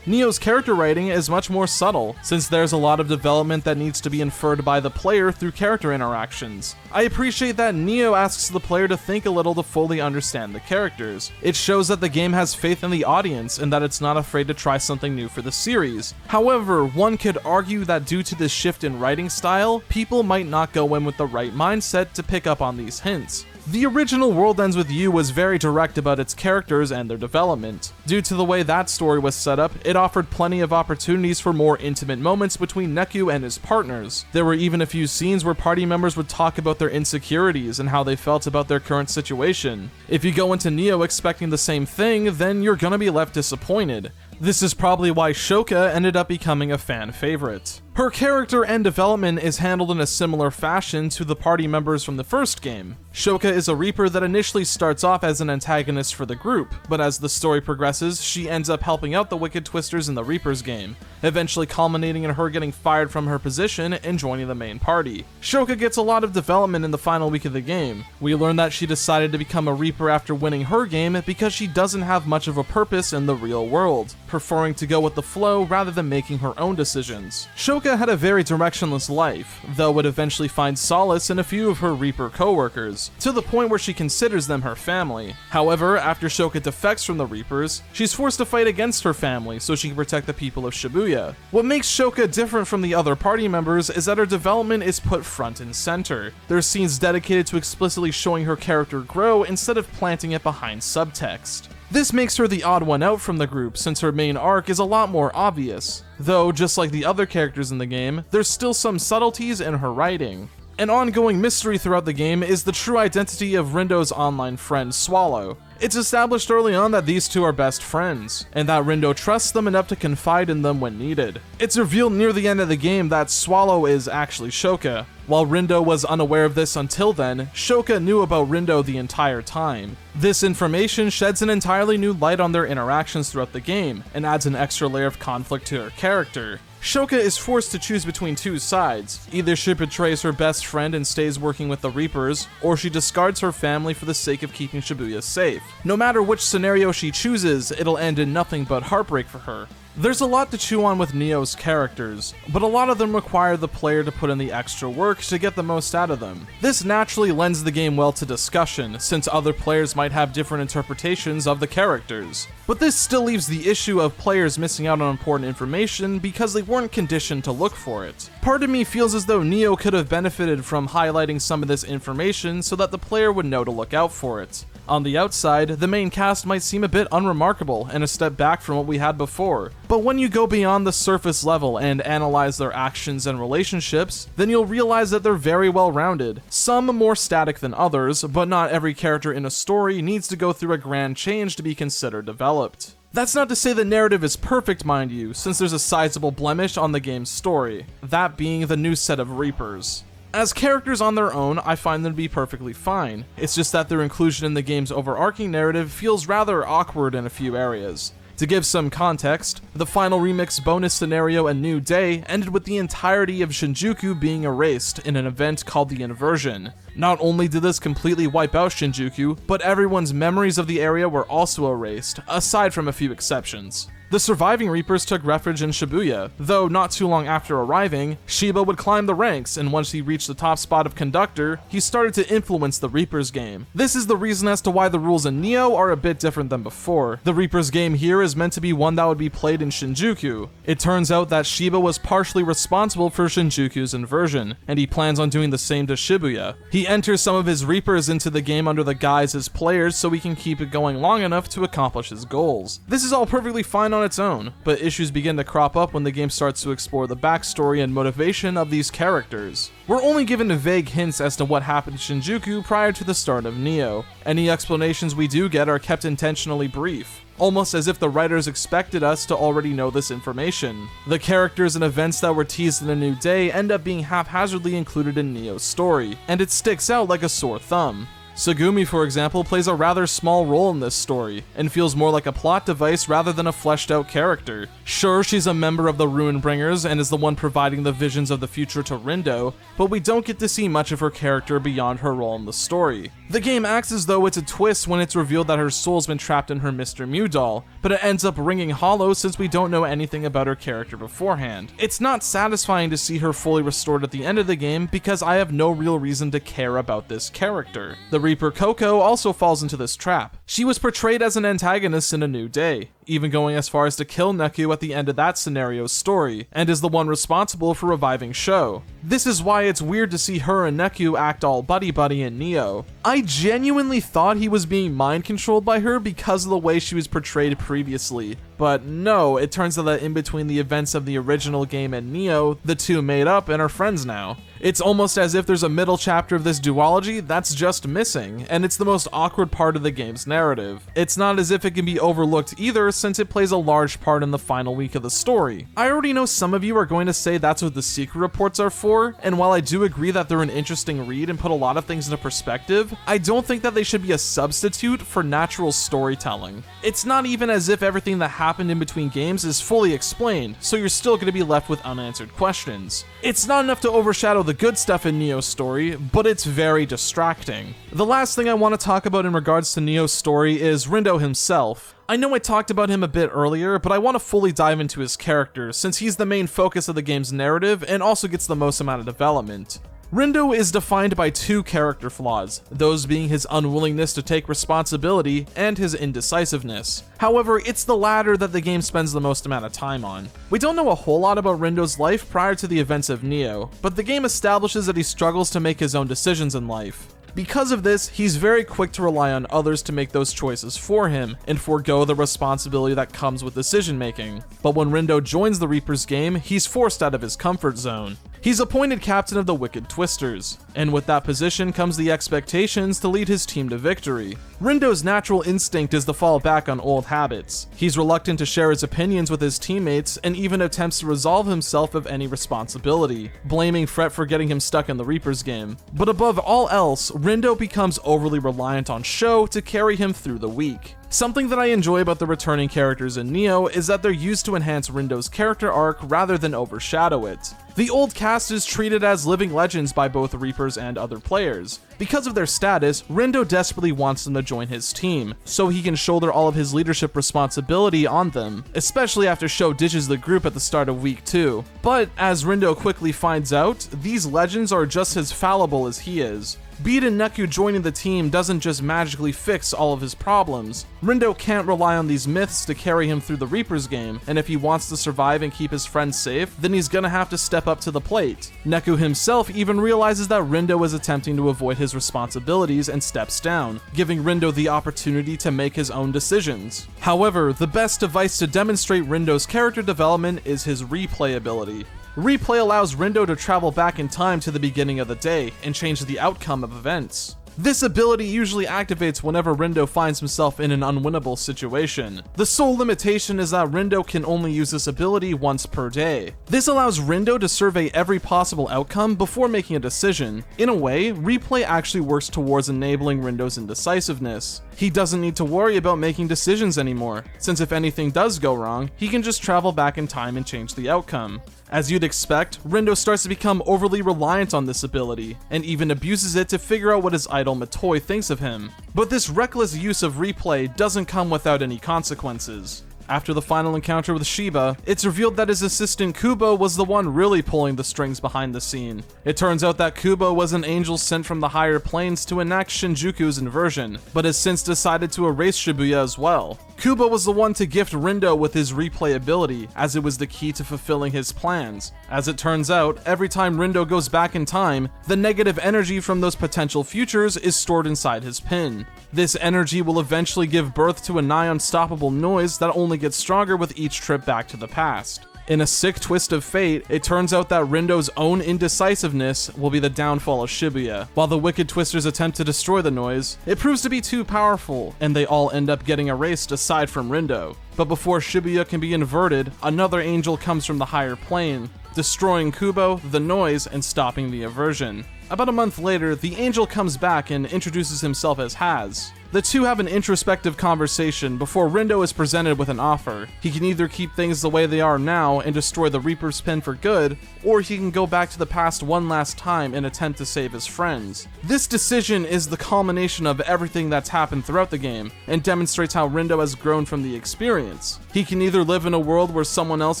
Neo's character writing is much more subtle, since there's a lot of development that needs to be inferred by the player through character interactions. I appreciate that Neo asks the player to think a little to fully understand the characters. It shows that the game has faith in the audience and that it's not afraid to try something new for the series. However, one could argue that due to this shift in writing style, people might not go in with the right mindset to pick up on these hints. The original World Ends With You was very direct about its characters and their development. Due to the way that story was set up, it offered plenty of opportunities for more intimate moments between Neku and his partners. There were even a few scenes where party members would talk about their insecurities and how they felt about their current situation. If you go into Neo expecting the same thing, then you're gonna be left disappointed. This is probably why Shoka ended up becoming a fan favorite. Her character and development is handled in a similar fashion to the party members from the first game. Shoka is a Reaper that initially starts off as an antagonist for the group, but as the story progresses, she ends up helping out the Wicked Twisters in the Reapers game, eventually culminating in her getting fired from her position and joining the main party. Shoka gets a lot of development in the final week of the game. We learn that she decided to become a Reaper after winning her game because she doesn't have much of a purpose in the real world, preferring to go with the flow rather than making her own decisions. Shoka had a very directionless life, though would eventually find solace in a few of her Reaper co-workers, to the point where she considers them her family. However, after Shoka defects from the Reapers, she's forced to fight against her family so she can protect the people of Shibuya. What makes Shoka different from the other party members is that her development is put front and center. There's scenes dedicated to explicitly showing her character grow instead of planting it behind subtext. This makes her the odd one out from the group since her main arc is a lot more obvious, though just like the other characters in the game, there's still some subtleties in her writing. An ongoing mystery throughout the game is the true identity of Rindo's online friend Swallow. It's established early on that these two are best friends, and that Rindo trusts them enough to confide in them when needed. It's revealed near the end of the game that Swallow is actually Shoka. While Rindo was unaware of this until then, Shoka knew about Rindo the entire time. This information sheds an entirely new light on their interactions throughout the game, and adds an extra layer of conflict to her character. Shoka is forced to choose between two sides. Either she betrays her best friend and stays working with the Reapers, or she discards her family for the sake of keeping Shibuya safe. No matter which scenario she chooses, it'll end in nothing but heartbreak for her. There's a lot to chew on with Neo's characters, but a lot of them require the player to put in the extra work to get the most out of them. This naturally lends the game well to discussion, since other players might have different interpretations of the characters. But this still leaves the issue of players missing out on important information because they weren't conditioned to look for it. Part of me feels as though Neo could have benefited from highlighting some of this information so that the player would know to look out for it. On the outside, the main cast might seem a bit unremarkable and a step back from what we had before, but when you go beyond the surface level and analyze their actions and relationships, then you'll realize that they're very well rounded. Some more static than others, but not every character in a story needs to go through a grand change to be considered developed. That's not to say the narrative is perfect, mind you, since there's a sizable blemish on the game's story, that being the new set of Reapers. As characters on their own, I find them to be perfectly fine. It's just that their inclusion in the game's overarching narrative feels rather awkward in a few areas. To give some context, the final remix bonus scenario A New Day ended with the entirety of Shinjuku being erased in an event called the Inversion. Not only did this completely wipe out Shinjuku, but everyone's memories of the area were also erased, aside from a few exceptions. The surviving Reapers took refuge in Shibuya, though not too long after arriving, Shiba would climb the ranks, and once he reached the top spot of conductor, he started to influence the Reapers game. This is the reason as to why the rules in Neo are a bit different than before. The Reapers game here is meant to be one that would be played in Shinjuku. It turns out that Shiba was partially responsible for Shinjuku's inversion, and he plans on doing the same to Shibuya. He enters some of his Reapers into the game under the guise as players so he can keep it going long enough to accomplish his goals. This is all perfectly fine on its own, but issues begin to crop up when the game starts to explore the backstory and motivation of these characters. We're only given vague hints as to what happened to Shinjuku prior to the start of Neo. Any explanations we do get are kept intentionally brief. almost as if the writers expected us to already know this information. The characters and events that were teased in A New Day end up being haphazardly included in Neo's story, and it sticks out like a sore thumb. Tsugumi, for example, plays a rather small role in this story, and feels more like a plot device rather than a fleshed out character. Sure, she's a member of the Ruinbringers and is the one providing the visions of the future to Rindo, but we don't get to see much of her character beyond her role in the story. The game acts as though it's a twist when it's revealed that her soul's been trapped in her Mr. Mew doll, but it ends up ringing hollow since we don't know anything about her character beforehand. It's not satisfying to see her fully restored at the end of the game because I have no real reason to care about this character. The Reaper Coco also falls into this trap. She was portrayed as an antagonist in A New Day, even going as far as to kill Neku at the end of that scenario's story, and is the one responsible for reviving Sho. This is why it's weird to see her and Neku act all buddy-buddy in Neo. I genuinely thought he was being mind-controlled by her because of the way she was portrayed previously, but no, it turns out that in between the events of the original game and Neo, the two made up and are friends now. It's almost as if there's a middle chapter of this duology that's just missing, and it's the most awkward part of the game's narrative. It's not as if it can be overlooked either, since it plays a large part in the final week of the story. I already know some of you are going to say that's what the secret reports are for, and while I do agree that they're an interesting read and put a lot of things into perspective, I don't think that they should be a substitute for natural storytelling. It's not even as if everything that happened in between games is fully explained, so you're still going to be left with unanswered questions. It's not enough to overshadow the good stuff in Neo's story, but it's very distracting. The last thing I want to talk about in regards to Neo's story is Rindo himself. I know I talked about him a bit earlier, but I want to fully dive into his character, since he's the main focus of the game's narrative and also gets the most amount of development. Rindo is defined by two character flaws, those being his unwillingness to take responsibility and his indecisiveness. However, it's the latter that the game spends the most amount of time on. We don't know a whole lot about Rindo's life prior to the events of Neo, but the game establishes that he struggles to make his own decisions in life. Because of this, he's very quick to rely on others to make those choices for him, and forego the responsibility that comes with decision making. But when Rindo joins the Reaper's game, he's forced out of his comfort zone. He's appointed captain of the Wicked Twisters, and with that position comes the expectations to lead his team to victory. Rindo's natural instinct is to fall back on old habits. He's reluctant to share his opinions with his teammates, and even attempts to resolve himself of any responsibility, blaming Fret for getting him stuck in the Reaper's game. But above all else, Rindo becomes overly reliant on Sho to carry him through the week. Something that I enjoy about the returning characters in Neo is that they're used to enhance Rindo's character arc rather than overshadow it. The old cast is treated as living legends by both Reapers and other players. Because of their status, Rindo desperately wants them to join his team, so he can shoulder all of his leadership responsibility on them, especially after Sho ditches the group at the start of week 2. But as Rindo quickly finds out, these legends are just as fallible as he is. Beat and Neku joining the team doesn't just magically fix all of his problems. Rindo can't rely on these myths to carry him through the Reaper's game, and if he wants to survive and keep his friends safe, then he's gonna have to step up to the plate. Neku himself even realizes that Rindo is attempting to avoid his responsibilities and steps down, giving Rindo the opportunity to make his own decisions. However, the best device to demonstrate Rindo's character development is his replayability. Replay allows Rindo to travel back in time to the beginning of the day and change the outcome of events. This ability usually activates whenever Rindo finds himself in an unwinnable situation. The sole limitation is that Rindo can only use this ability once per day. This allows Rindo to survey every possible outcome before making a decision. In a way, Replay actually works towards enabling Rindo's indecisiveness. He doesn't need to worry about making decisions anymore, since if anything does go wrong, he can just travel back in time and change the outcome. As you'd expect, Rindo starts to become overly reliant on this ability, and even abuses it to figure out what his idol Matoi thinks of him. But this reckless use of Replay doesn't come without any consequences. After the final encounter with Shiba, it's revealed that his assistant Kubo was the one really pulling the strings behind the scene. It turns out that Kubo was an angel sent from the higher planes to enact Shinjuku's inversion, but has since decided to erase Shibuya as well. Kubo was the one to gift Rindo with his replay ability, as it was the key to fulfilling his plans. As it turns out, every time Rindo goes back in time, the negative energy from those potential futures is stored inside his pin. This energy will eventually give birth to a nigh unstoppable noise that only gets stronger with each trip back to the past. In a sick twist of fate, it turns out that Rindo's own indecisiveness will be the downfall of Shibuya. While the Wicked Twisters attempt to destroy the noise, it proves to be too powerful, and they all end up getting erased aside from Rindo. But before Shibuya can be inverted, another angel comes from the higher plane, destroying Kubo, the noise, and stopping the aversion. About a month later, the angel comes back and introduces himself as Haz. The two have an introspective conversation before Rindo is presented with an offer. He can either keep things the way they are now and destroy the Reaper's Pen for good, or he can go back to the past one last time and attempt to save his friends. This decision is the culmination of everything that's happened throughout the game, and demonstrates how Rindo has grown from the experience. He can either live in a world where someone else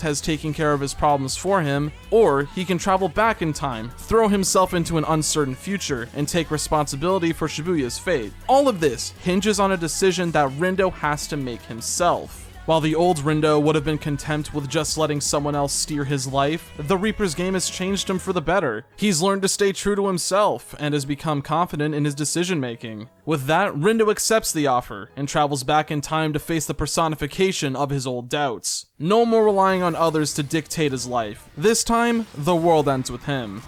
has taken care of his problems for him, or he can travel back in time, throw himself into an uncertain future, and take responsibility for Shibuya's fate. All of this hinges on a decision that Rindo has to make himself. While the old Rindo would have been content with just letting someone else steer his life, the Reaper's game has changed him for the better. He's learned to stay true to himself, and has become confident in his decision making. With that, Rindo accepts the offer, and travels back in time to face the personification of his old doubts. No more relying on others to dictate his life. This time, the world ends with him.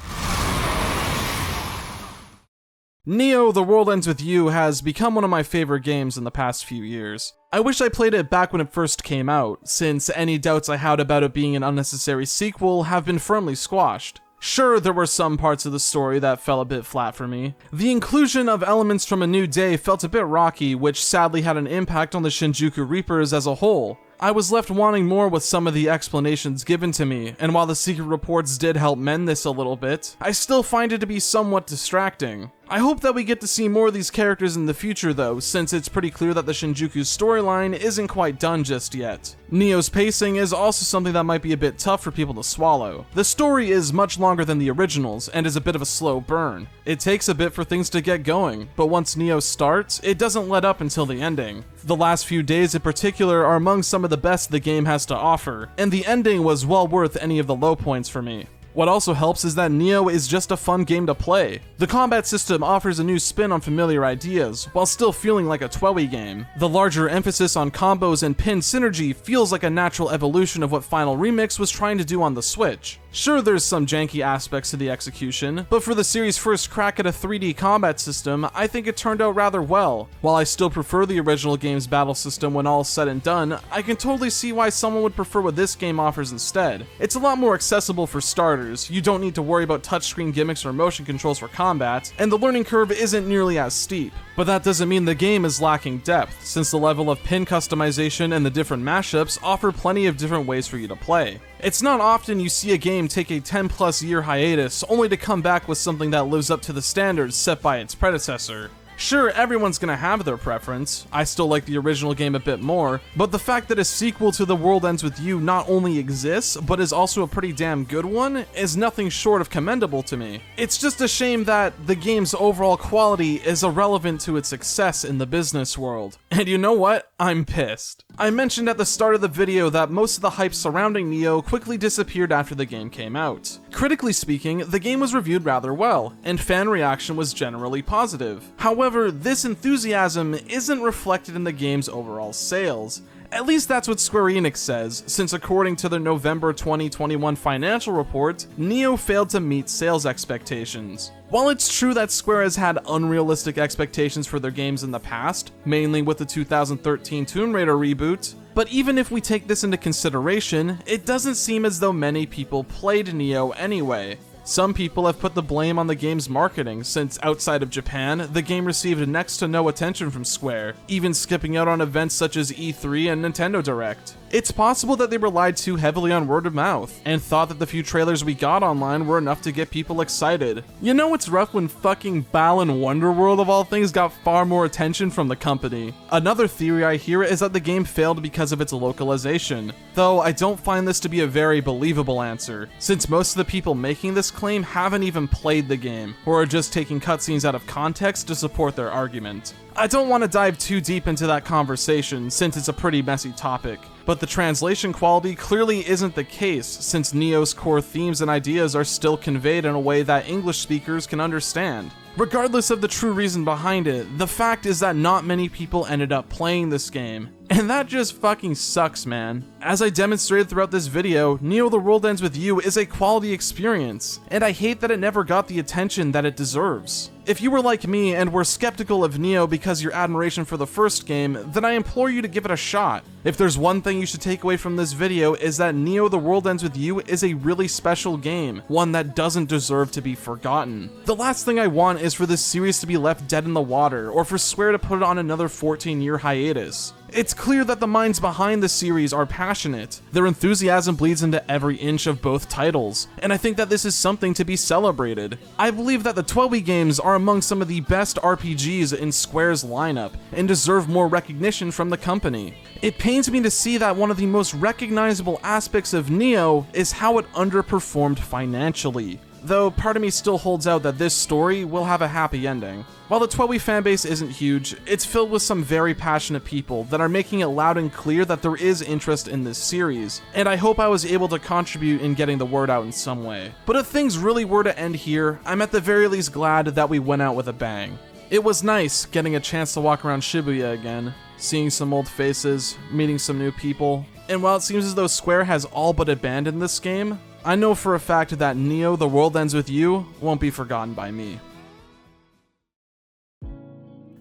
Neo: The World Ends With You has become one of my favorite games in the past few years. I wish I played it back when it first came out, since any doubts I had about it being an unnecessary sequel have been firmly squashed. Sure, there were some parts of the story that fell a bit flat for me. The inclusion of elements from A New Day felt a bit rocky, which sadly had an impact on the Shinjuku Reapers as a whole. I was left wanting more with some of the explanations given to me, and while the secret reports did help mend this a little bit, I still find it to be somewhat distracting. I hope that we get to see more of these characters in the future though, since it's pretty clear that the Shinjuku storyline isn't quite done just yet. Neo's pacing is also something that might be a bit tough for people to swallow. The story is much longer than the originals, and is a bit of a slow burn. It takes a bit for things to get going, but once Neo starts, it doesn't let up until the ending. The last few days in particular are among some of the best the game has to offer, and the ending was well worth any of the low points for me. What also helps is that Neo is just a fun game to play. The combat system offers a new spin on familiar ideas, while still feeling like a TWEWY game. The larger emphasis on combos and pin synergy feels like a natural evolution of what Final Remix was trying to do on the Switch. Sure, there's some janky aspects to the execution, but for the series' first crack at a 3D combat system, I think it turned out rather well. While I still prefer the original game's battle system when all's said and done, I can totally see why someone would prefer what this game offers instead. It's a lot more accessible for starters, you don't need to worry about touchscreen gimmicks or motion controls for combat, and the learning curve isn't nearly as steep. But that doesn't mean the game is lacking depth, since the level of pin customization and the different mashups offer plenty of different ways for you to play. It's not often you see a game take a 10+ year hiatus only to come back with something that lives up to the standards set by its predecessor. Sure, everyone's gonna have their preference. I still like the original game a bit more, but the fact that a sequel to The World Ends With You not only exists, but is also a pretty damn good one, is nothing short of commendable to me. It's just a shame that the game's overall quality is irrelevant to its success in the business world. And you know what? I'm pissed. I mentioned at the start of the video that most of the hype surrounding Neo quickly disappeared after the game came out. Critically speaking, the game was reviewed rather well, and fan reaction was generally positive. However, this enthusiasm isn't reflected in the game's overall sales. At least that's what Square Enix says, since according to their November 2021 financial report, Neo failed to meet sales expectations. While it's true that Square has had unrealistic expectations for their games in the past, mainly with the 2013 Tomb Raider reboot, but even if we take this into consideration, it doesn't seem as though many people played Neo anyway. Some people have put the blame on the game's marketing, since outside of Japan, the game received next to no attention from Square, even skipping out on events such as E3 and Nintendo Direct. It's possible that they relied too heavily on word of mouth, and thought that the few trailers we got online were enough to get people excited. You know it's rough when fucking Balan Wonderworld of all things got far more attention from the company. Another theory I hear is that the game failed because of its localization, though I don't find this to be a very believable answer, since most of the people making this claim haven't even played the game, or are just taking cutscenes out of context to support their argument. I don't want to dive too deep into that conversation since it's a pretty messy topic, but the translation quality clearly isn't the case since Neo's core themes and ideas are still conveyed in a way that English speakers can understand. Regardless of the true reason behind it, the fact is that not many people ended up playing this game, And that just fucking sucks, man. As I demonstrated throughout this video, Neo The World Ends With You is a quality experience, and I hate that it never got the attention that it deserves. If you were like me and were skeptical of Neo because of your admiration for the first game, then I implore you to give it a shot. If there's one thing you should take away from this video is that Neo The World Ends With You is a really special game, one that doesn't deserve to be forgotten. The last thing I want is for this series to be left dead in the water, or for Square to put it on another 14-year hiatus. It's clear that the minds behind the series are passionate. Their enthusiasm bleeds into every inch of both titles, and I think that this is something to be celebrated. I believe that the TWEWY games are among some of the best RPGs in Square's lineup, and deserve more recognition from the company. It pains me to see that one of the most recognizable aspects of Neo is how it underperformed financially. Though part of me still holds out that this story will have a happy ending. While the TWEWY fanbase isn't huge, it's filled with some very passionate people that are making it loud and clear that there is interest in this series, and I hope I was able to contribute in getting the word out in some way. But if things really were to end here, I'm at the very least glad that we went out with a bang. It was nice getting a chance to walk around Shibuya again, seeing some old faces, meeting some new people, and while it seems as though Square has all but abandoned this game, I know for a fact that Neo The World Ends With You won't be forgotten by me.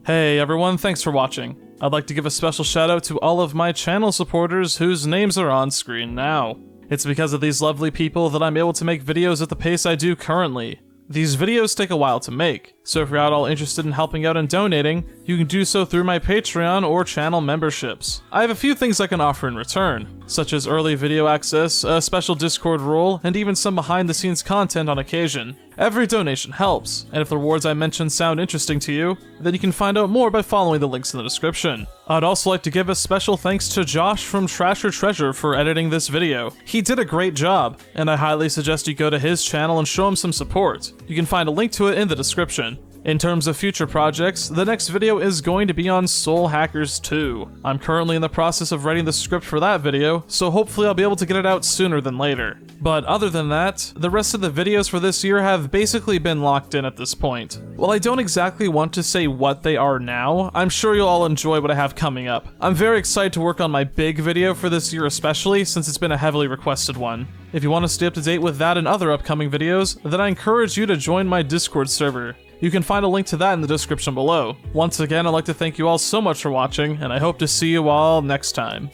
Hey everyone, thanks for watching. I'd like to give a special shout out to all of my channel supporters whose names are on screen now. It's because of these lovely people that I'm able to make videos at the pace I do currently. These videos take a while to make, so if you're at all interested in helping out and donating, you can do so through my Patreon or channel memberships. I have a few things I can offer in return, such as early video access, a special Discord role, and even some behind-the-scenes content on occasion. Every donation helps, and if the rewards I mentioned sound interesting to you, then you can find out more by following the links in the description. I'd also like to give a special thanks to Josh from Trash or Treasure for editing this video. He did a great job, and I highly suggest you go to his channel and show him some support. You can find a link to it in the description. In terms of future projects, the next video is going to be on Soul Hackers 2. I'm currently in the process of writing the script for that video, so hopefully I'll be able to get it out sooner than later. But other than that, the rest of the videos for this year have basically been locked in at this point. While I don't exactly want to say what they are now, I'm sure you'll all enjoy what I have coming up. I'm very excited to work on my big video for this year especially, since it's been a heavily requested one. If you want to stay up to date with that and other upcoming videos, then I encourage you to join my Discord server. You can find a link to that in the description below. Once again, I'd like to thank you all so much for watching, and I hope to see you all next time.